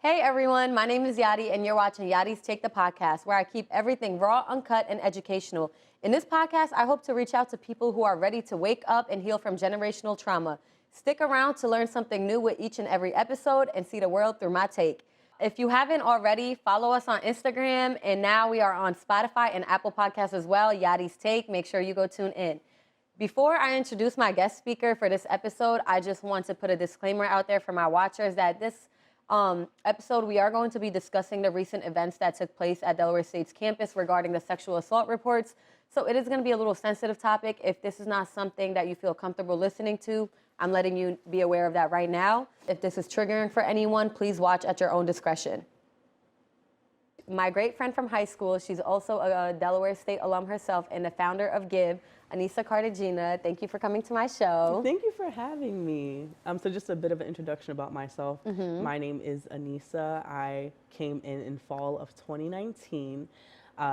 Hey everyone, my name is Yarrii and you're watching Yarrii's Take the Podcast, where I keep everything raw, uncut, and educational. In this podcast, I hope to reach out to people who are ready to wake up and heal from generational trauma. Stick around to learn something new with each and every episode and see the world through my take. If you haven't already, follow us on Instagram, and now we are on Spotify and Apple Podcasts as well, Yarrii's Take. Make sure you go tune in. Before I introduce my guest speaker for this episode, I just want to put a disclaimer out there for my watchers that this episode, we are going to be discussing the recent events that took place at Delaware State's campus regarding the sexual assault reports. So it is going to be a little sensitive topic. If this is not something that you feel comfortable listening to, I'm letting you be aware of that right now. If this is triggering for anyone, please watch at your own discretion. My great friend from high school, she's also a Delaware State alum herself and the founder of G.I.V.E, Anissa Cartagena. Thank you for coming to my show. Thank you for having me. So just a bit of an introduction about myself. My name is Anissa. I came in fall of 2019.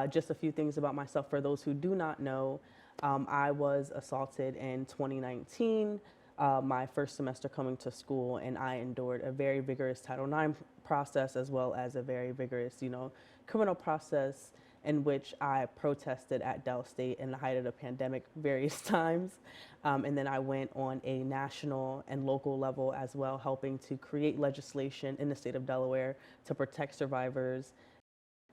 Just a few things about myself for those who do not know. I was assaulted in 2019, my first semester coming to school, and I endured a very vigorous Title IX process as well as a very vigorous, criminal process in which I protested at Del State in the height of the pandemic various times. And then I went on a national and local level as well, helping to create legislation in the state of Delaware to protect survivors.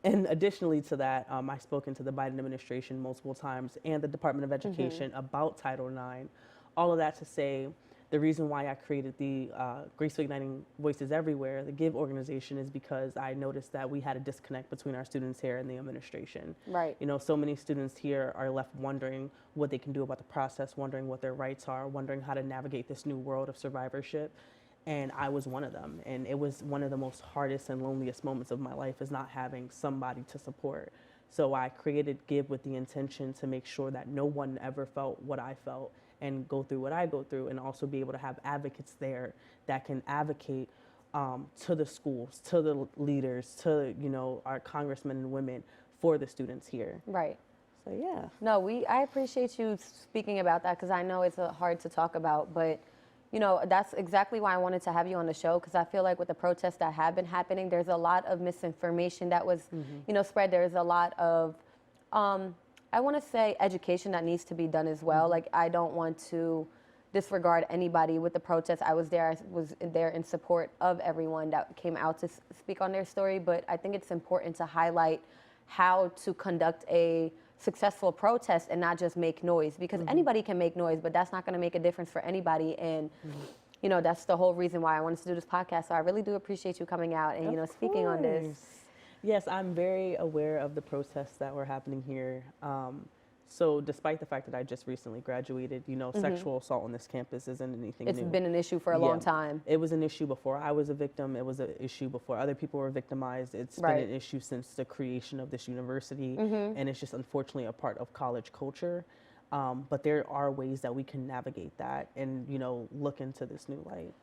And additionally to that, I've spoken to the Biden administration multiple times and the Department of Education about Title IX. All of that to say, the reason why I created the Gracefully Igniting Voices Everywhere, the G.I.V.E organization, is because I noticed that we had a disconnect between our students here and the administration. Right. So many students here are left wondering what they can do about the process, wondering what their rights are, wondering how to navigate this new world of survivorship. And I was one of them. And it was one of the most hardest and loneliest moments of my life, is not having somebody to support. So I created G.I.V.E with the intention to make sure that no one ever felt what I felt and go through what I go through, and also be able to have advocates there that can advocate to the schools, to the leaders, to our congressmen and women for the students here. Right. So yeah. No, I appreciate you speaking about that, because I know it's hard to talk about, but that's exactly why I wanted to have you on the show, because I feel like with the protests that have been happening, there's a lot of misinformation that was, spread. There's a lot of, I want to say, education that needs to be done as well. Like, I don't want to disregard anybody with the protests. I was there in support of everyone that came out to speak on their story, but I think it's important to highlight how to conduct a successful protest and not just make noise, because anybody can make noise, but that's not going to make a difference for anybody. And that's the whole reason why I wanted to do this podcast. So I really do appreciate you coming out and speaking on this. Yes, I'm very aware of the protests that were happening here. So despite the fact that I just recently graduated, sexual assault on this campus isn't anything new. It's been an issue for a long time. It was an issue before I was a victim. It was an issue before other people were victimized. It's been an issue since the creation of this university, and it's just unfortunately a part of college culture. But there are ways that we can navigate that and, look into this new light.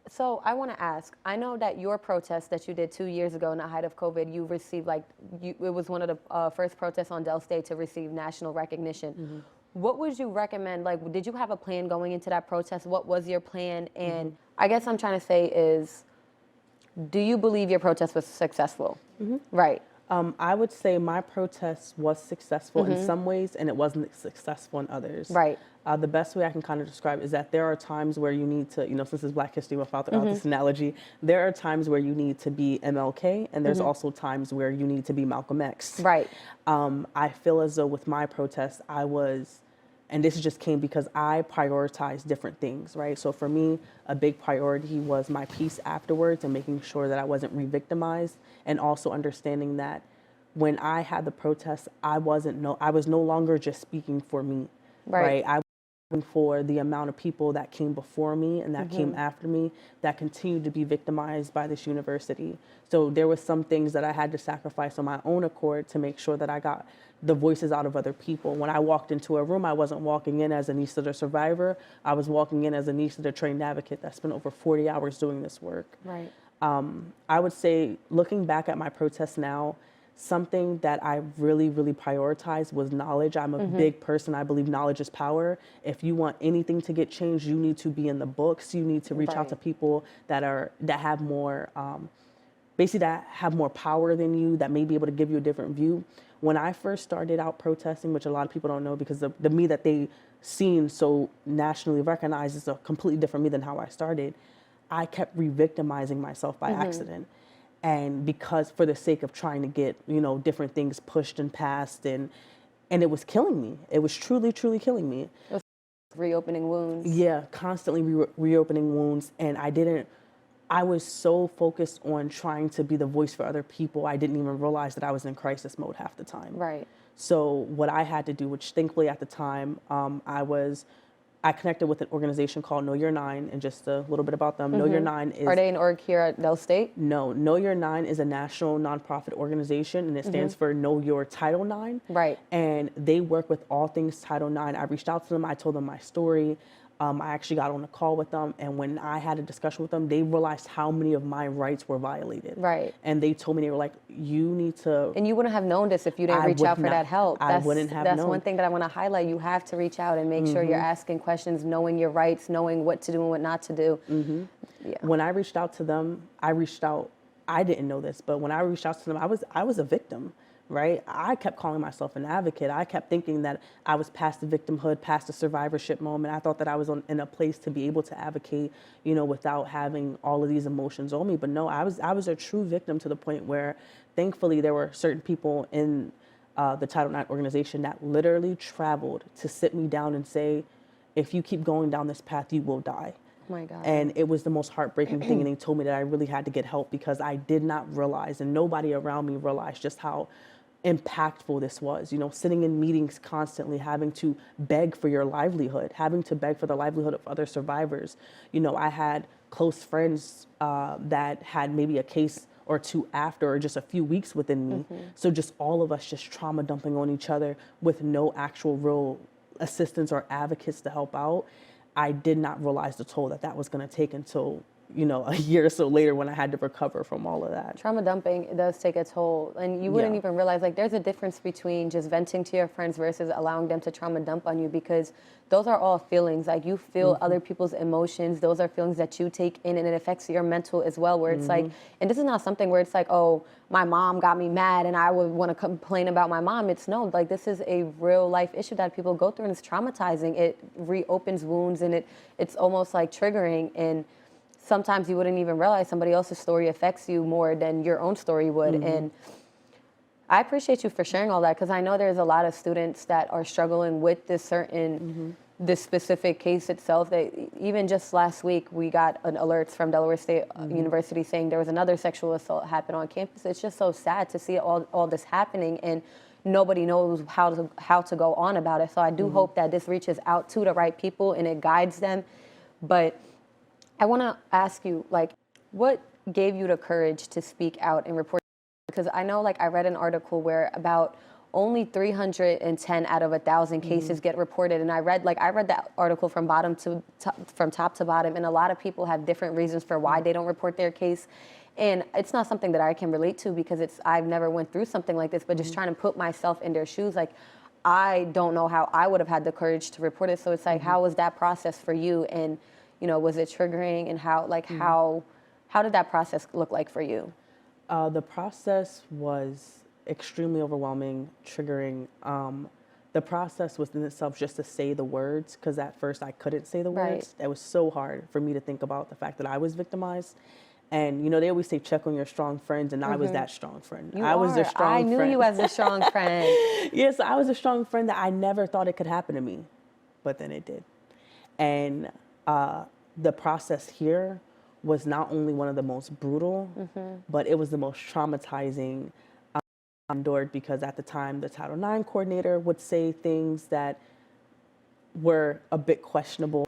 So I want to ask, I know that your protest that you did 2 years ago in the height of COVID, you received it was one of the first protests on Del State to receive national recognition. What would you recommend? Did you have a plan going into that protest? What was your plan? And I guess I'm trying to say is, do you believe your protest was successful? Right. I would say my protest was successful in some ways, and it wasn't successful in others. Right. The best way I can kind of describe is that there are times where you need to, since it's Black History Month, I'll throw out this analogy, there are times where you need to be MLK, and there's also times where you need to be Malcolm X. Right. I feel as though with my protest, and this just came because I prioritized different things, right? So for me, a big priority was my peace afterwards and making sure that I wasn't re-victimized, and also understanding that when I had the protest, I was no longer just speaking for me, right? I was speaking for the amount of people that came before me and that came after me that continued to be victimized by this university. So there was some things that I had to sacrifice on my own accord to make sure that I got the voices out of other people. When I walked into a room, I wasn't walking in as Anissa the survivor. I was walking in as Anissa the trained advocate that spent over 40 hours doing this work. Right. I would say, looking back at my protests now, something that I really, really prioritized was knowledge. I'm a big person. I believe knowledge is power. If you want anything to get changed, you need to be in the books. You need to reach out to people that have more basically that have more power than you, that may be able to give you a different view. When I first started out protesting, which a lot of people don't know because the me that they seen so nationally recognized is a completely different me than how I started, I kept re-victimizing myself by accident. And because for the sake of trying to get, you know, different things pushed and passed, and it was killing me. It was truly, truly killing me. It was reopening wounds. Yeah, constantly reopening wounds. And I was so focused on trying to be the voice for other people, I didn't even realize that I was in crisis mode half the time. Right. So what I had to do, which thankfully at the time, I connected with an organization called Know Your Nine, and just a little bit about them. Know Your Nine is... Are they an org here at Del State? No, Know Your Nine is a national nonprofit organization, and it stands for Know Your Title IX. Right. And they work with all things Title IX. I reached out to them, I told them my story. I actually got on a call with them, and when I had a discussion with them, they realized how many of my rights were violated. Right. And they told me, they were like, you need to... And you wouldn't have known this if you didn't reach out for that help. I wouldn't have known. That's one thing that I want to highlight. You have to reach out and make sure you're asking questions, knowing your rights, knowing what to do and what not to do. Yeah. When I reached out to them, I didn't know this, but when I reached out to them, I was a victim. Right? I kept calling myself an advocate. I kept thinking that I was past the victimhood, past the survivorship moment. I thought that I was in a place to be able to advocate, you know, without having all of these emotions on me. But no, I was a true victim, to the point where, thankfully, there were certain people in the Title IX organization that literally traveled to sit me down and say, if you keep going down this path, you will die. Oh my God. And it was the most heartbreaking thing. And they told me that I really had to get help, because I did not realize, and nobody around me realized, just how impactful this was. You know, sitting in meetings constantly, having to beg for your livelihood, having to beg for the livelihood of other survivors. You know, I had close friends that had maybe a case or two after, or just a few weeks within me. So just all of us just trauma dumping on each other with no actual real assistance or advocates to help out. I did not realize the toll that was going to take until, you know, a year or so later, when I had to recover from all of that. Trauma dumping, it does take a toll. And you wouldn't even realize, like, there's a difference between just venting to your friends versus allowing them to trauma dump on you, because those are all feelings. Like, you feel other people's emotions. Those are feelings that you take in, and it affects your mental as well, where it's like, and this is not something where it's like, oh, my mom got me mad and I would want to complain about my mom. It's no, like, this is a real life issue that people go through, and it's traumatizing. It reopens wounds, and it's almost like triggering. And sometimes you wouldn't even realize somebody else's story affects you more than your own story would. And I appreciate you for sharing all that, because I know there's a lot of students that are struggling with this this specific case itself. That even just last week, we got an alerts from Delaware State University saying there was another sexual assault happen on campus. It's just so sad to see all this happening, and nobody knows how to go on about it. So I do hope that this reaches out to the right people and it guides them. But I want to ask you, like, what gave you the courage to speak out and report? Because I know, like, I read an article where about only 310 out of 1,000 cases get reported, and I read that article from top to bottom, and a lot of people have different reasons for why they don't report their case. And it's not something that I can relate to, because I've never went through something like this, but just trying to put myself in their shoes, like, I don't know how I would have had the courage to report it. So it's like, how was that process for you? And, you know, was it triggering? And how did that process look like for you? The process was extremely overwhelming, triggering. The process was in itself just to say the words, because at first I couldn't say the words. It was so hard for me to think about the fact that I was victimized. And, you know, they always say check on your strong friends, and I was that strong friend. I was the strong friend. I knew you as a strong friend. Yes, I was a strong friend that I never thought it could happen to me, but then it did. And the process here was not only one of the most brutal, but it was the most traumatizing endured, because at the time the Title IX coordinator would say things that were a bit questionable.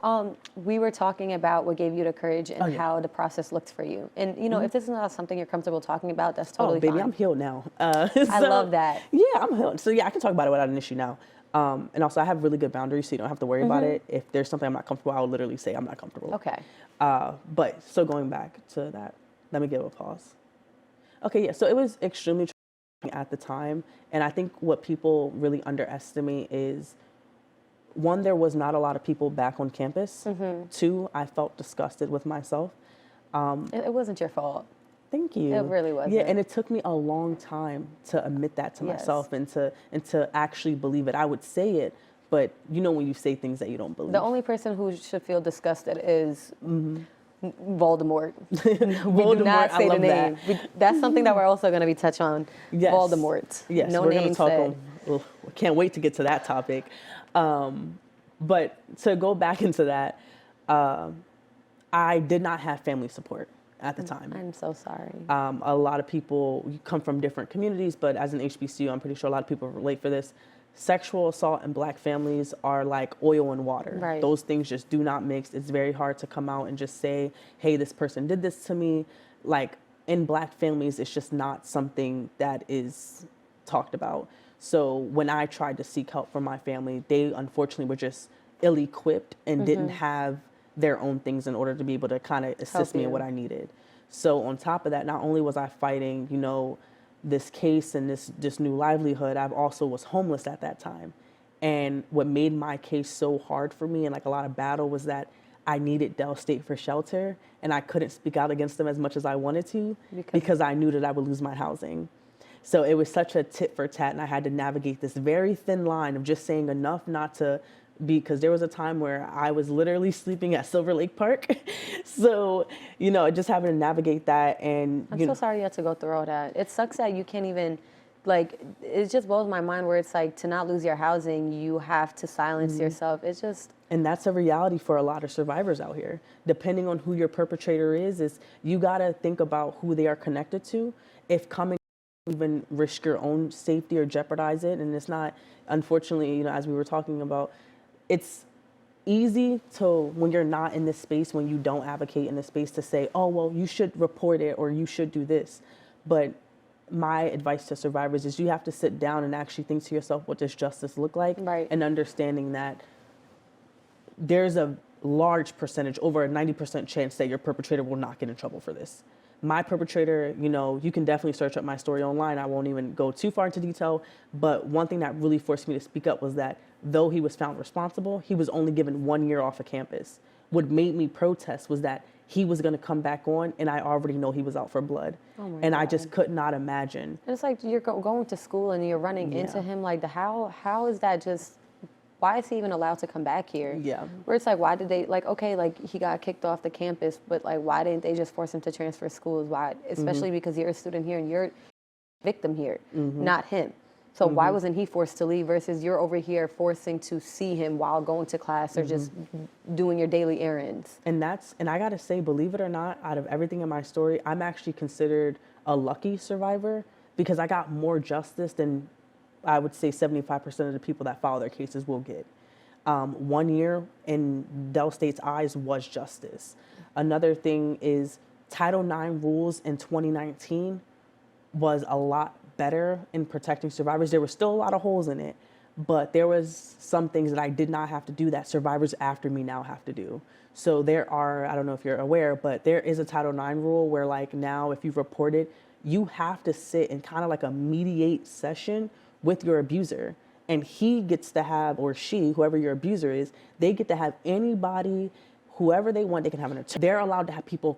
We were talking about what gave you the courage and how the process looked for you. And, you know, if this is not something you're comfortable talking about, that's totally fine. Oh, baby, I'm healed now. I love that. Yeah, I'm healed. So, yeah, I can talk about it without an issue now. And also, I have really good boundaries, so you don't have to worry about it. If there's something I'm not comfortable, I'll literally say I'm not comfortable. Okay. But, so going back to that, let me give a pause. Okay, yeah, so it was extremely challenging at the time. And I think what people really underestimate is, one, there was not a lot of people back on campus. Two, I felt disgusted with myself. It wasn't your fault. Thank you. It really wasn't. Yeah, and it took me a long time to admit that to myself and to actually believe it. I would say it, but you know when you say things that you don't believe. The only person who should feel disgusted is Voldemort. We Voldemort, do not say I love the name. That's something that we're also going to be touching on. Yes. Voldemort. Yes, no we're name going to talk said. on. Can't wait to get to that topic. But to go back into that, I did not have family support at the time. I'm so sorry. A lot of people come from different communities, but as an HBCU, I'm pretty sure a lot of people relate for this. Sexual assault in Black families are like oil and water. Right. Those things just do not mix. It's very hard to come out and just say, hey, this person did this to me. Like in Black families, it's just not something that is talked about. So when I tried to seek help from my family, they unfortunately were just ill-equipped and didn't have their own things in order to be able to kind of assist me in what I needed. So on top of that, not only was I fighting, you know, this case and this new livelihood, I also was homeless at that time. And what made my case so hard for me and like a lot of battle was that I needed Del State for shelter, and I couldn't speak out against them as much as I wanted to because I knew that I would lose my housing. So it was such a tit for tat, and I had to navigate this very thin line of just saying enough not to be, because there was a time where I was literally sleeping at Silver Lake Park. So, you know, just having to navigate that. And I'm so sorry you had to go through all that. It sucks that you can't even, like, it just blows my mind where it's like to not lose your housing, you have to silence yourself. It's just. And that's a reality for a lot of survivors out here. Depending on who your perpetrator is you got to think about who they are connected to. If coming even risk your own safety or jeopardize it. And it's not, unfortunately, you know, as we were talking about, it's easy to, when you're not in this space, when you don't advocate in this space, to say, oh, well, you should report it or you should do this. But my advice to survivors is you have to sit down and actually think to yourself, what does justice look like? Right. And understanding that there's a large percentage, over a 90% chance that your perpetrator will not get in trouble for this. My perpetrator, you know, you can definitely search up my story online. I won't even go too far into detail. But one thing that really forced me to speak up was that though he was found responsible, he was only given 1 year off of campus. What made me protest was that he was going to come back on, and I already know he was out for blood. Oh my and God. I just could not imagine. And it's like you're going to school and you're running into him. Like, how is that just, why is he even allowed to come back here? Yeah. Where it's like, why did they, like, okay, like, he got kicked off the campus, but, like, why didn't they just force him to transfer schools? Why? Especially because you're a student here and you're a victim here, not him. So why wasn't he forced to leave versus you're over here forcing to see him while going to class or just doing your daily errands? And I gotta say, believe it or not, out of everything in my story, I'm actually considered a lucky survivor because I got more justice than I would say 75% of the people that file their cases will get. 1 year in Del State's eyes was justice. Another thing is Title IX rules in 2019 was a lot better in protecting survivors. There were still a lot of holes in it, but there was some things that I did not have to do that survivors after me now have to do. So there are, I don't know if you're aware, but there is a Title IX rule where like now if you've reported, you have to sit in kind of like a mediate session with your abuser. And he gets to have, or she, whoever your abuser is, they get to have anybody, whoever they want, they can have an attorney. They're allowed to have people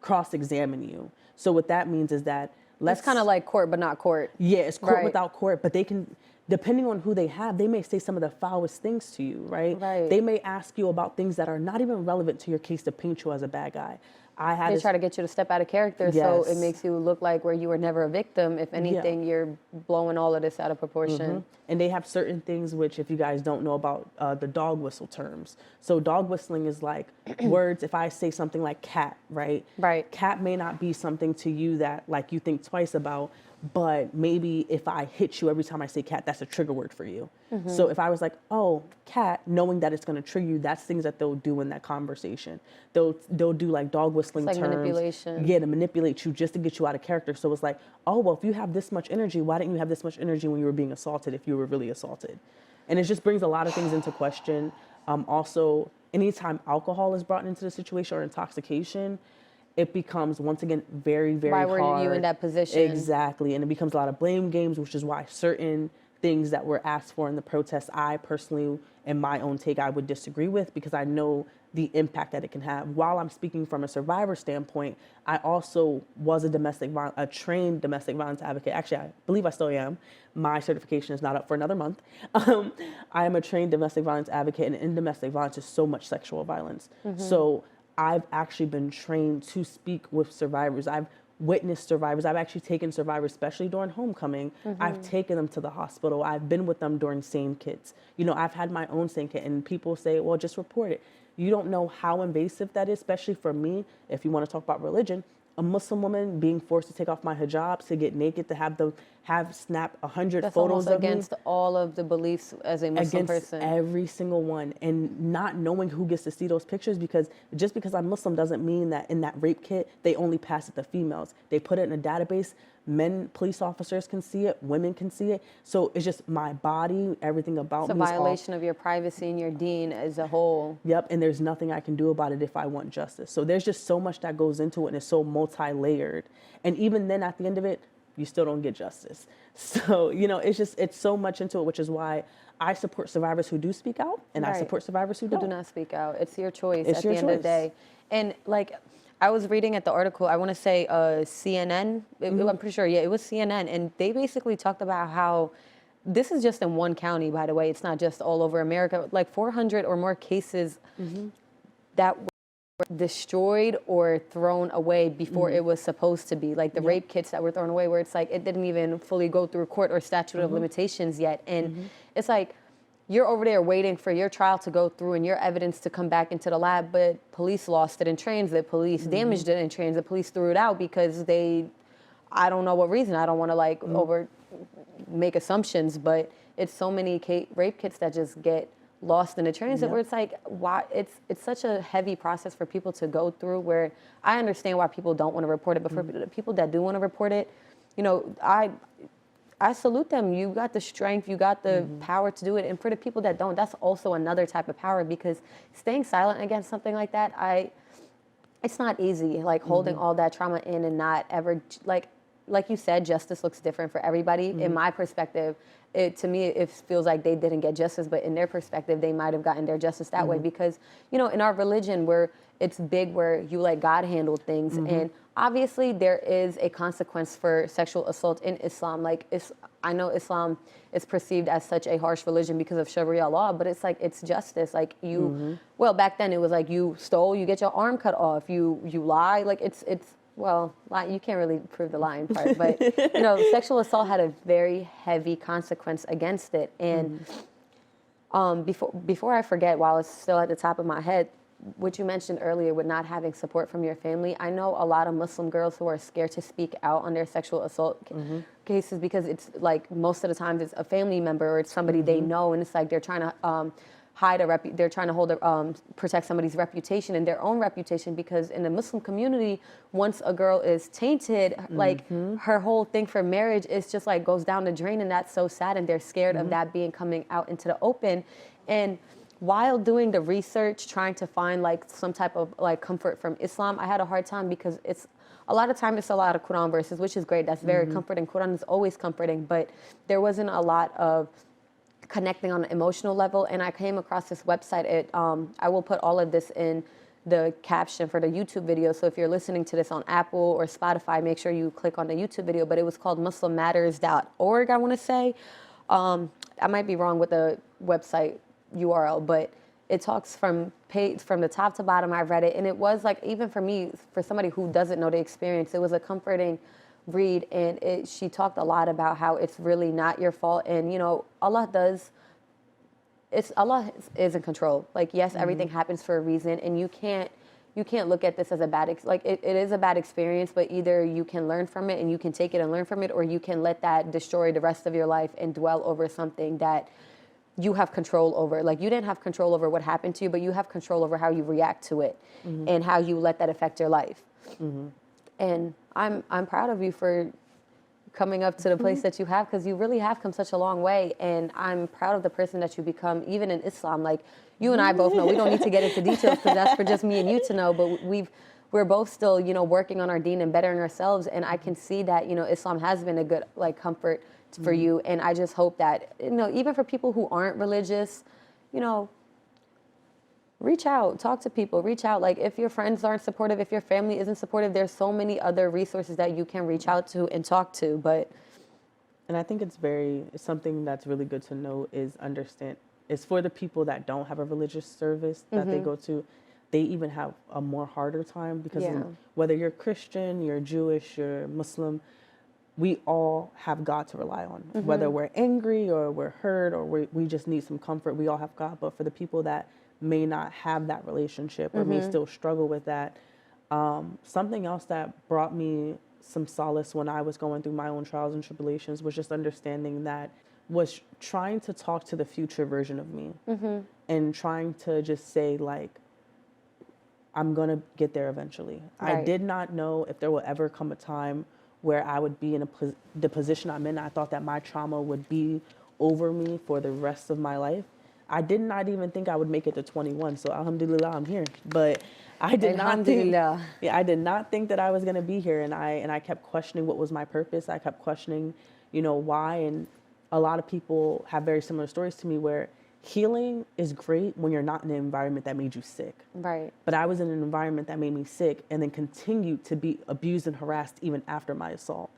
cross-examine you. So what that means is that it's kind of like court, but not court. Yeah, it's court without court, but they can, depending on who they have, they may say some of the foulest things to you, right? They may ask you about things that are not even relevant to your case to paint you as a bad guy. They try to get you to step out of character, so it makes you look like where you were never a victim. If anything, you're blowing all of this out of proportion. And they have certain things which, if you guys don't know about the dog whistle terms. So dog whistling is like words, if I say something like cat, right? Cat may not be something to you that like you think twice about, but maybe if I hit you every time I say cat, that's a trigger word for you. So if I was like, oh, cat, knowing that it's going to trigger you, that's things that they'll do in that conversation. They'll do like dog whistling it's like terms. Manipulation. Yeah, to manipulate you just to get you out of character. So it's like, oh, well, if you have this much energy, why didn't you have this much energy when you were being assaulted if you were really assaulted? And it just brings a lot of things into question. Also, anytime alcohol is brought into the situation or intoxication, it becomes, once again, very, very hard. Why were you in that position? Exactly. And it becomes a lot of blame games, which is why certain things that were asked for in the protests, I personally, in my own take, I would disagree with, because I know the impact that it can have. While I'm speaking from a survivor standpoint, I also was a trained domestic violence advocate. Actually, I believe I still am. My certification is not up for another month. I am a trained domestic violence advocate, and in domestic violence is so much sexual violence. So I've actually been trained to speak with survivors. I've witnessed survivors. I've actually taken survivors, especially during homecoming. I've taken them to the hospital. I've been with them during SANE kits. You know, I've had my own SANE kit, and people say, well, just report it. You don't know how invasive that is, especially for me. If you want to talk about religion, a Muslim woman being forced to take off my hijab, to get naked, to have snap 100 That's photos of me. against all of the beliefs as a Muslim person. Every single one, and not knowing who gets to see those pictures, because just because I'm Muslim doesn't mean that in that rape kit they only pass it to females. They put it in a database. Men, police officers can see it. Women can see it. So it's just my body, everything about me. It's a violation of your privacy and your deen as a whole. Yep, and there's nothing I can do about it if I want justice. So there's just so much that goes into it, and it's so multi-layered. And even then, at the end of it, you still don't get justice. So, you know, it's so much into it, which is why I support survivors who do speak out, and I support survivors who don't. Do not speak out. It's your choice It's at your the end of the day. And like, I was reading at the article, I want to say CNN, I'm pretty sure, yeah, it was CNN, and they basically talked about how, this is just in one county, by the way, it's not just all over America, like 400 or more cases that were destroyed or thrown away before it was supposed to be, like the rape kits that were thrown away, where it's like, it didn't even fully go through court or statute of limitations yet, and it's like, you're over there waiting for your trial to go through and your evidence to come back into the lab, but police lost it in transit, police damaged it in transit, police threw it out because I don't know what reason, I don't want to like make assumptions, but it's so many rape kits that just get lost in the transit where it's like, why, it's such a heavy process for people to go through, where I understand why people don't want to report it, but for the people that do want to report it, you know, I salute them. You got the strength, you got the power to do it. And for the people that don't, that's also another type of power, because staying silent against something like that, it's not easy, like holding all that trauma in and not ever, like you said, justice looks different for everybody. In my perspective, to me, it feels like they didn't get justice, but in their perspective, they might have gotten their justice that way, because, you know, in our religion, where it's big, where you let God handle things, and obviously there is a consequence for sexual assault in Islam. Like, I know Islam is perceived as such a harsh religion because of Sharia law, but it's like, it's justice. Like well, back then it was like, you stole, you get your arm cut off, you lie, like well, you can't really prove the lying part, but you know, sexual assault had a very heavy consequence against it. And before I forget, while it's still at the top of my head, what you mentioned earlier with not having support from your family, I know a lot of Muslim girls who are scared to speak out on their sexual assault cases, because it's like, most of the times it's a family member or it's somebody they know, and it's like they're trying to they're trying to protect somebody's reputation and their own reputation, because in the Muslim community, once a girl is tainted, like her whole thing for marriage is just like goes down the drain, and that's so sad, and they're scared of that coming out into the open. And while doing the research, trying to find like some type of like comfort from Islam, I had a hard time, because it's a lot of time it's a lot of Quran verses, which is great. That's very comforting. Quran is always comforting, but there wasn't a lot of connecting on an emotional level. And I came across this website. I will put all of this in the caption for the YouTube video. So if you're listening to this on Apple or Spotify, make sure you click on the YouTube video. But it was called MuslimMatters.org, I want to say. I might be wrong with the website URL, but it talks from the top to bottom. I read it, and it was like, even for me, for somebody who doesn't know the experience, it was a comforting read. And she talked a lot about how it's really not your fault, and you know, Allah is in control. Like, yes, everything happens for a reason, and you can't look at this as a bad it is a bad experience, but either you can learn from it and you can take it and learn from it, or you can let that destroy the rest of your life and dwell over something that you have control over. Like, you didn't have control over what happened to you, but you have control over how you react to it and how you let that affect your life. And I'm proud of you for coming up to the place that you have, because you really have come such a long way. And I'm proud of the person that you become, even in Islam. Like, you and I both know, we don't need to get into details because that's for just me and you to know, but we're both still, you know, working on our deen and bettering ourselves. And I can see that, you know, Islam has been a good, like, comfort for you. And I just hope that, you know, even for people who aren't religious, you know, reach out, talk to people, reach out. Like if your friends aren't supportive, if your family isn't supportive, there's so many other resources that you can reach out to and talk to. And I think it's something that's really good to know is understand, it's for the people that don't have a religious service that they go to, they even have a more harder time because whether you're Christian, you're Jewish, you're Muslim, we all have God to rely on. Whether we're angry or we're hurt or we just need some comfort, we all have God. But for the people that may not have that relationship or may still struggle with that, something else that brought me some solace when I was going through my own trials and tribulations was just understanding that was trying to talk to the future version of me and trying to just say like, I'm going to get there eventually. Right. I did not know if there will ever come a time where I would be in the position I'm in. I thought that my trauma would be over me for the rest of my life. I did not even think I would make it to 21. So alhamdulillah, I'm here. But I did not think, I did not think that I was going to be here. And I kept questioning what was my purpose. I kept questioning, why. And a lot of people have very similar stories to me where healing is great when you're not in an environment that made you sick. Right. But I was in an environment that made me sick and then continued to be abused and harassed even after my assault.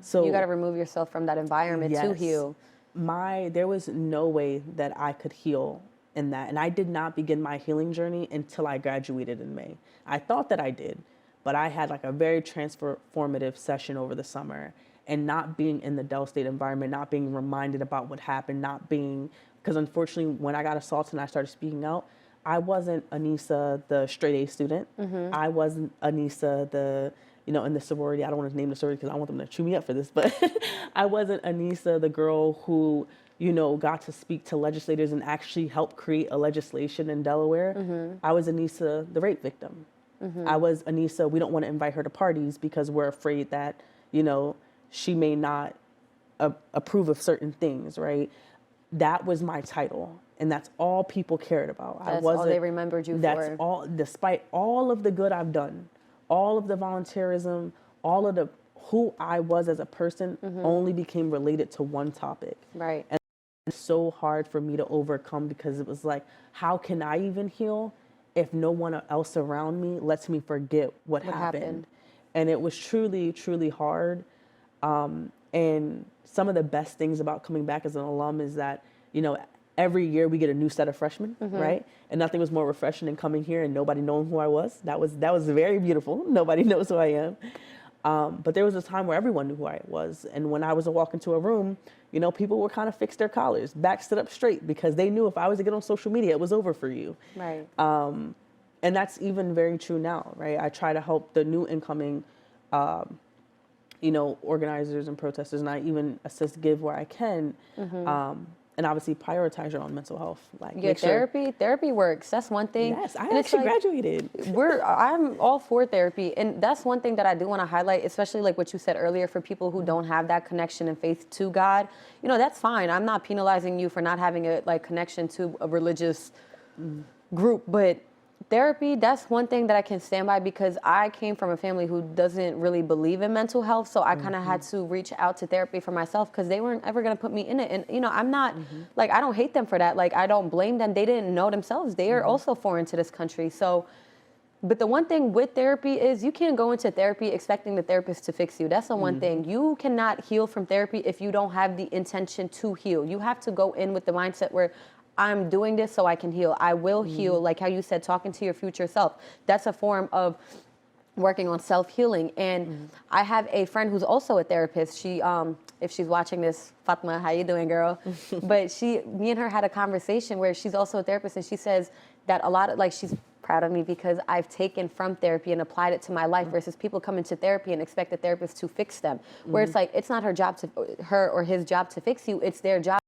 So you got to remove yourself from that environment to heal. There was no way that I could heal in that. And I did not begin my healing journey until I graduated in May. I thought that I did, but I had like a very transformative session over the summer, and not being in the Delaware State environment, not being reminded about what happened, because unfortunately when I got assaulted and I started speaking out, I wasn't Anissa, the straight A student. I wasn't Anissa, in the sorority. I don't want to name the sorority because I want them to chew me up for this, but I wasn't Anissa, the girl who, got to speak to legislators and actually help create a legislation in Delaware. I was Anissa, the rape victim. I was Anissa, we don't want to invite her to parties because we're afraid that, she may not approve of certain things, right? That was my title. And that's all people cared about. That's all they remembered you for. That's all, despite all of the good I've done, all of the volunteerism, all of who I was as a person only became related to one topic. Right. And it's so hard for me to overcome because it was like, how can I even heal if no one else around me lets me forget what happened? And it was truly, truly hard. And some of the best things about coming back as an alum is that, every year we get a new set of freshmen, right? And nothing was more refreshing than coming here and nobody knowing who I was. That was very beautiful. Nobody knows who I am. But there was a time where everyone knew who I was. And when I was to walk into a room, people were kind of fixed their collars, back stood up straight, because they knew if I was to get on social media, it was over for you. Right. And that's even very true now, right? I try to help the new incoming organizers and protesters, and I even assist G.I.V.E where I can, and obviously prioritize your own mental health. Like therapy works. That's one thing. Yes, I actually graduated. I'm all for therapy, and that's one thing that I do want to highlight, especially like what you said earlier, for people who don't have that connection and faith to God. That's fine. I'm not penalizing you for not having a connection to a religious group, but therapy, that's one thing that I can stand by, because I came from a family who doesn't really believe in mental health. So I kind of had to reach out to therapy for myself, because they weren't ever going to put me in it. And, I'm not I don't hate them for that. I don't blame them. They didn't know themselves. They are also foreign to this country. So, but the one thing with therapy is you can't go into therapy expecting the therapist to fix you. That's the one thing. You cannot heal from therapy if you don't have the intention to heal. You have to go in with the mindset where I'm doing this so I can heal. I will heal, like how you said, talking to your future self. That's a form of working on self-healing. And I have a friend who's also a therapist. She, if she's watching this, Fatma, how you doing, girl? But me and her had a conversation where she's also a therapist, and she says that a lot of, she's proud of me because I've taken from therapy and applied it to my life, versus people come into therapy and expect the therapist to fix them. Where it's it's not her or his job to fix you. It's their job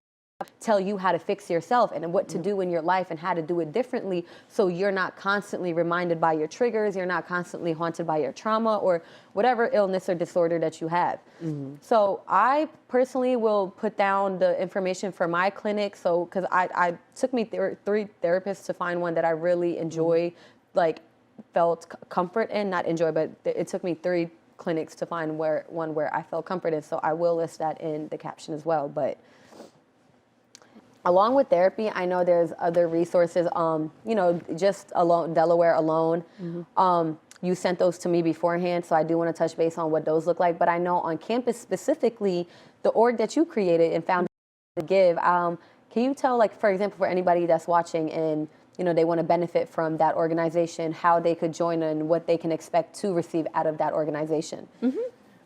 tell you how to fix yourself and what to do in your life and how to do it differently, so you're not constantly reminded by your triggers, you're not constantly haunted by your trauma or whatever illness or disorder that you have. So I personally will put down the information for my clinic, so because I took me 3 therapists to find one that I really enjoy, felt comfort in, not enjoy, but it took me 3 clinics to find one where I felt comfort in. So I will list that in the caption as well. But Along with therapy, I know there's other resources, just alone, Delaware alone. You sent those to me beforehand, so I do want to touch base on what those look like. But I know on campus specifically, the org that you created and founded, G.I.V.E, can you tell, like, for example, for anybody that's watching and, they want to benefit from that organization, how they could join and what they can expect to receive out of that organization?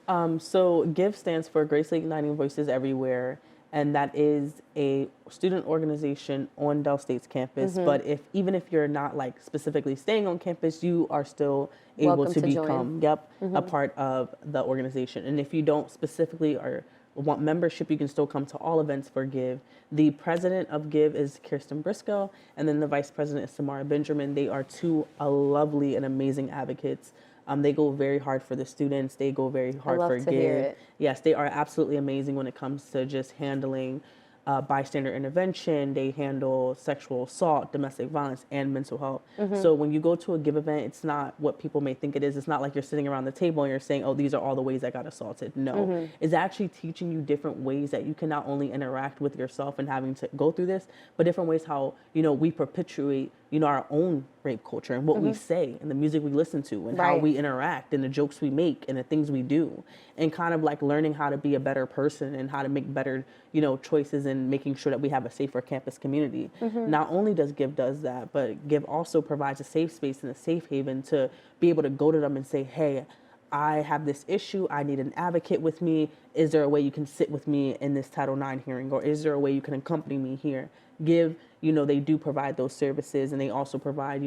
So G.I.V.E stands for Gracefully Igniting Voices Everywhere, and that is a student organization on Del State's campus. But even if you're not like specifically staying on campus, you are still able to become a part of the organization. And if you don't specifically or want membership, you can still come to all events for G.I.V.E. The president of G.I.V.E is Kirsten Briscoe, and then the vice president is Samara Benjamin. They are two lovely and amazing advocates. They go very hard for the students. They go very hard for G.I.V.E. Yes, they are absolutely amazing when it comes to just handling bystander intervention. They handle sexual assault, domestic violence, and mental health. So when you go to a G.I.V.E event, it's not what people may think it is. It's not like you're sitting around the table and you're saying, oh, these are all the ways I got assaulted. No, it's actually teaching you different ways that you can not only interact with yourself and having to go through this, but different ways how, we perpetuate, our own rape culture and what we say and the music we listen to and how we interact and the jokes we make and the things we do, and kind of like learning how to be a better person and how to make better, choices and making sure that we have a safer campus community. Not only does G.I.V.E does that, but G.I.V.E also provides a safe space and a safe haven to be able to go to them and say, hey, I have this issue. I need an advocate with me. Is there a way you can sit with me in this Title IX hearing? Or is there a way you can accompany me here? G.I.V.E, they do provide those services, and they also provide,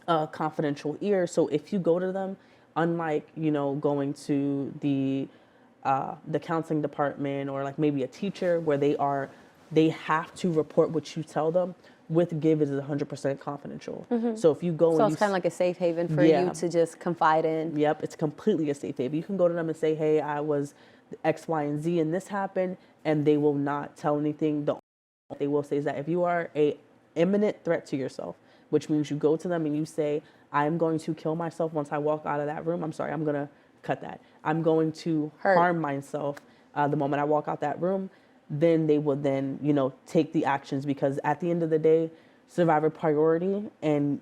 a confidential ear. So if you go to them, unlike, going to the counseling department or like maybe a teacher where they have to report what you tell them, with G.I.V.E it is 100% confidential. So if you go, so it's kind of like a safe haven for you to just confide in. Yep, it's completely a safe haven. You can go to them and say, hey, I was X, Y, and Z, and this happened, and they will not tell anything. The only thing they will say is that if you are a imminent threat to yourself, which means you go to them and you say, I'm going to kill myself once I walk out of that room. I'm sorry, I'm going to cut that. I'm going to harm myself the moment I walk out that room. Then they will then, take the actions, because at the end of the day, survivor priority and,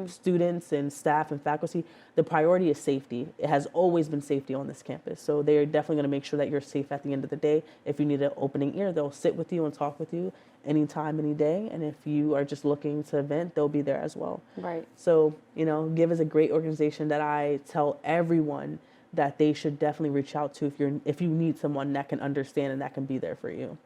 students and staff and faculty, the priority is safety. It has always been safety on this campus. So they're definitely going to make sure that you're safe at the end of the day. If you need an opening ear, they'll sit with you and talk with you anytime, any day. And if you are just looking to vent, they'll be there as well. Right. So, G.I.V.E is a great organization that I tell everyone that they should definitely reach out to if you need someone that can understand and that can be there for you.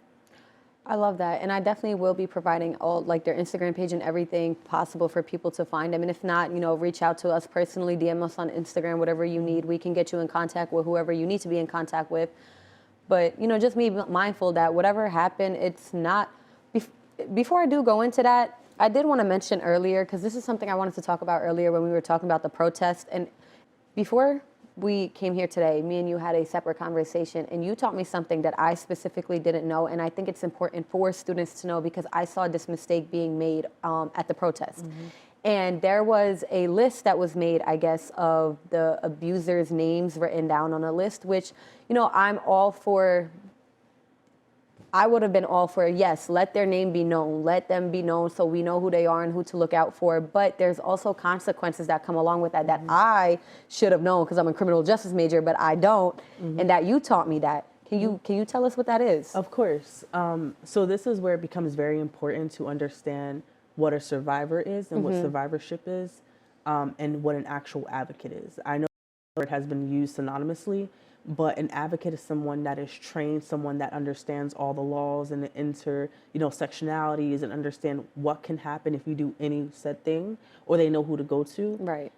I love that. And I definitely will be providing all like their Instagram page and everything possible for people to find them. And if not, reach out to us personally, DM us on Instagram, whatever you need. We can get you in contact with whoever you need to be in contact with. But, just be mindful that whatever happened, it's not, before I do go into that, I did want to mention earlier, because this is something I wanted to talk about earlier when we were talking about the protest. And before we came here today, me and you had a separate conversation, and you taught me something that I specifically didn't know, and I think it's important for students to know, because I saw this mistake being made at the protest. And there was a list that was made, I guess, of the abusers' names written down on a list, which, I'm all for. I would have been all for, yes, let their name be known. Let them be known so we know who they are and who to look out for. But there's also consequences that come along with that that I should have known, because I'm a criminal justice major, but I don't, and that you taught me that. Can you tell us what that is? Of course. So this is where it becomes very important to understand what a survivor is and what survivorship is, and what an actual advocate is. I know the word has been used synonymously, but an advocate is someone that is trained, someone that understands all the laws and the sectionalities, and understand what can happen if you do any said thing, or they know who to go to. Right.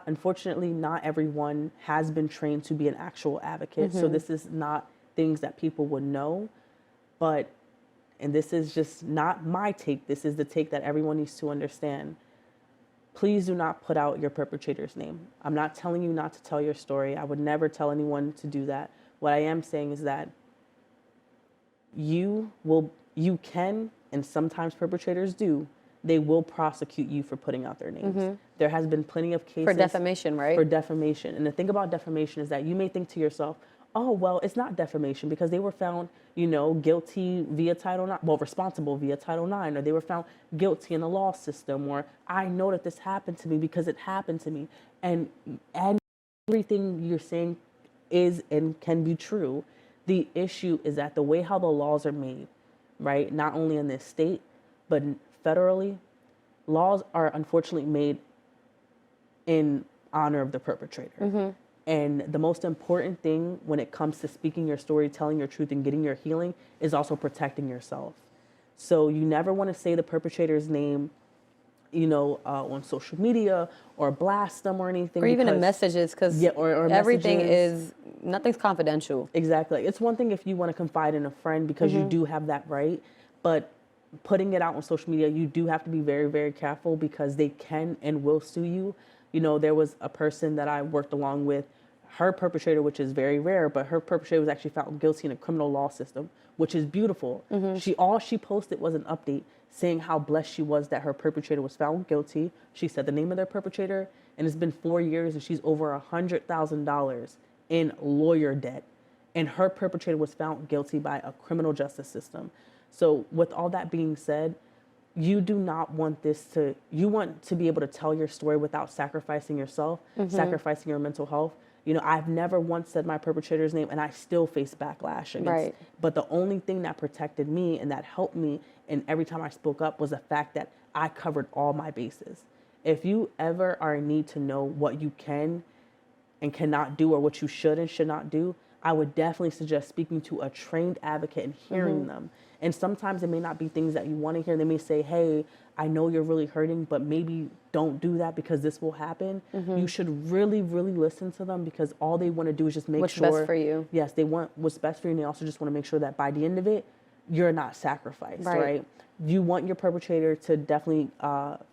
Unfortunately, not everyone has been trained to be an actual advocate. So this is not things that people would know, and this is just not my take. This is the take that everyone needs to understand. Please do not put out your perpetrator's name. I'm not telling you not to tell your story. I would never tell anyone to do that. What I am saying is that you can, and sometimes perpetrators do, they will prosecute you for putting out their names. There has been plenty of cases. For defamation, right? For defamation. And the thing about defamation is that you may think to yourself, oh, well, it's not defamation because they were found, you know, guilty via Title IX, well, responsible via Title IX, or they were found guilty in the law system, or I know that this happened to me because it happened to me. And everything you're saying is and can be true. The issue is that the way how the laws are made, right, not only in this state, but federally, laws are unfortunately made in honor of the perpetrator. And the most important thing when it comes to speaking your story, telling your truth, and getting your healing is also protecting yourself. So you never want to say the perpetrator's name, you know, on social media or blast them or anything. Or even in messages, because or everything messages. nothing's confidential. Exactly. It's one thing if you want to confide in a friend because you do have that right, but putting it out on social media, you do have to be very, very careful because they can and will sue you. You know, there was a person that I worked along with, her perpetrator, which is very rare, but her perpetrator was actually found guilty in a criminal law system, which is beautiful. All she posted was an update saying how blessed she was that her perpetrator was found guilty. She said the name of their perpetrator, and it's been 4 years, and she's over $100,000 in lawyer debt. And her perpetrator was found guilty by a criminal justice system. So with all that being said, you do not want you want to be able to tell your story without sacrificing yourself, sacrificing your mental health. You know, I've never once said my perpetrator's name and I still face backlash against. But the only thing that protected me and that helped me, and every time I spoke up, was the fact that I covered all my bases. If you ever are in need to know what you can and cannot do or what you should and should not do, I would definitely suggest speaking to a trained advocate and hearing them. And sometimes it may not be things that you want to hear. They may say, hey, I know you're really hurting, but maybe don't do that because this will happen. You should really, really listen to them because all they want to do is just make what's sure. What's best for you. Yes, they want what's best for you. And they also just want to make sure that by the end of it, you're not sacrificed, right? You want your perpetrator to definitely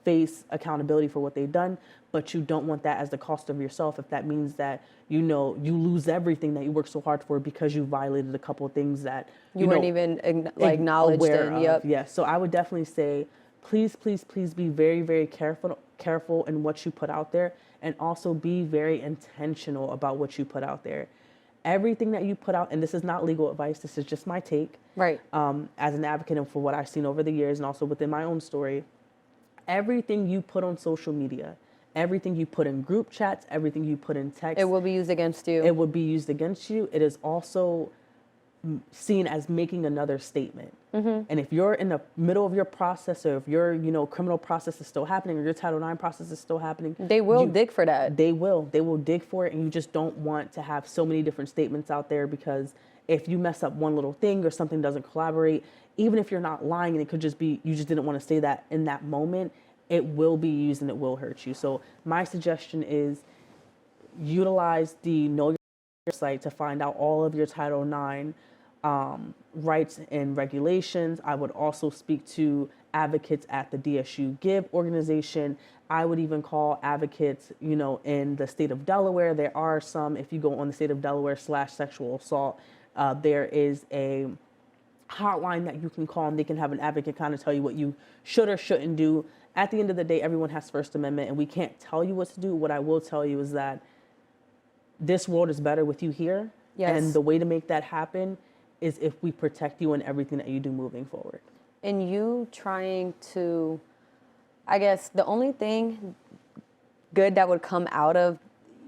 face accountability for what they've done, but you don't want that as the cost of yourself if that means that, you know, you lose everything that you worked so hard for because you violated a couple of things that you weren't even acknowledged in. Yes. So I would definitely say, please, please, please be very, very careful in what you put out there, and also be very intentional about what you put out there. Everything that you put out, and this is not legal advice, this is just my take. Right. As an advocate and for what I've seen over the years and also within my own story, everything you put on social media, everything you put in group chats, everything you put in text. It will be used against you. It will be used against you. It is also seen as making another statement. And if you're in the middle of your process, or if your, you know, criminal process is still happening, or your Title IX process is still happening, they will dig for that. They will dig for it, and you just don't want to have so many different statements out there, because if you mess up one little thing or something doesn't collaborate, even if you're not lying and it could just be you just didn't want to say that in that moment, it will be used and it will hurt you. So my suggestion is utilize the Know Your site to find out all of your Title IX rights and regulations. I would also speak to advocates at the DESU-TV organization. I would even call advocates, you know, in the state of Delaware. There are some, if you go on the state of Delaware /sexual assault, there is a hotline that you can call, and they can have an advocate kind of tell you what you should or shouldn't do. At the end of the day, everyone has First Amendment, and we can't tell you what to do. What I will tell you is that this world is better with you here. Yes. And the way to make that happen is if we protect you in everything that you do moving forward. And you trying to, I guess the only thing good that would come out of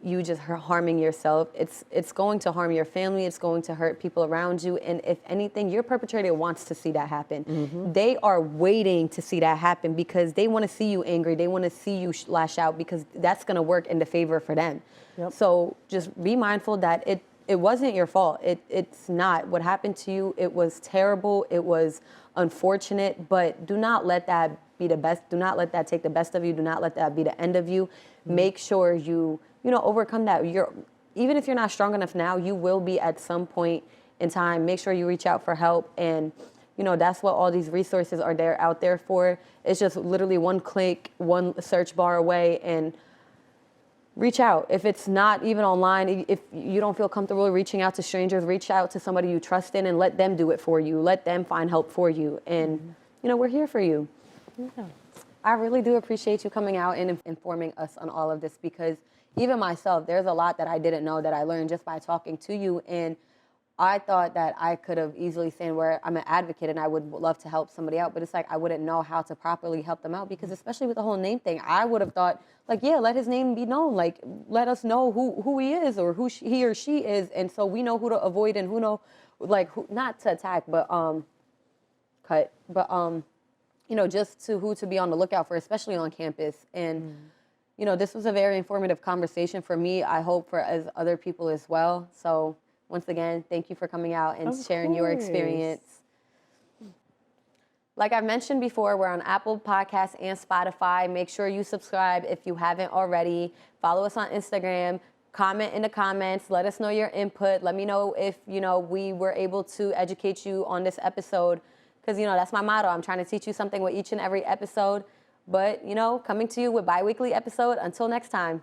you just harming yourself, it's going to harm your family, it's going to hurt people around you, and if anything, your perpetrator wants to see that happen. They are waiting to see that happen because they want to see you angry, they want to see you lash out, because that's going to work in the favor for them. So just be mindful that it wasn't your fault. It's not. What happened to you, it was terrible, it was unfortunate, but do not let that be the best. Do not let that take the best of you. Do not let that be the end of you. Make sure you overcome that. Even if you're not strong enough now, you will be at some point in time. Make sure you reach out for help, and that's what all these resources are out there for. It's just literally one click, one search bar away, and reach out. If it's not even online, if you don't feel comfortable reaching out to strangers, reach out to somebody you trust in and let them do it for you. Let them find help for you. And, we're here for you. I really do appreciate you coming out and informing us on all of this, because even myself, there's a lot that I didn't know that I learned just by talking to you. And I thought that I could have easily said where I'm an advocate and I would love to help somebody out, but it's like I wouldn't know how to properly help them out, because especially with the whole name thing, I would have thought like, yeah, let his name be known, like let us know who he is or who he or she is, and so we know who to avoid and who know, like who, not to attack, but you know, just to who to be on the lookout for, especially on campus. And you know, this was a very informative conversation for me. I hope for as other people as well. So once again, thank you for coming out and sharing your experience. Like I mentioned before, we're on Apple Podcasts and Spotify. Make sure you subscribe if you haven't already. Follow us on Instagram. Comment in the comments. Let us know your input. Let me know if, you know, we were able to educate you on this episode, because, you know, that's my motto. I'm trying to teach you something with each and every episode. But, you know, coming to you with bi-weekly episode. Until next time.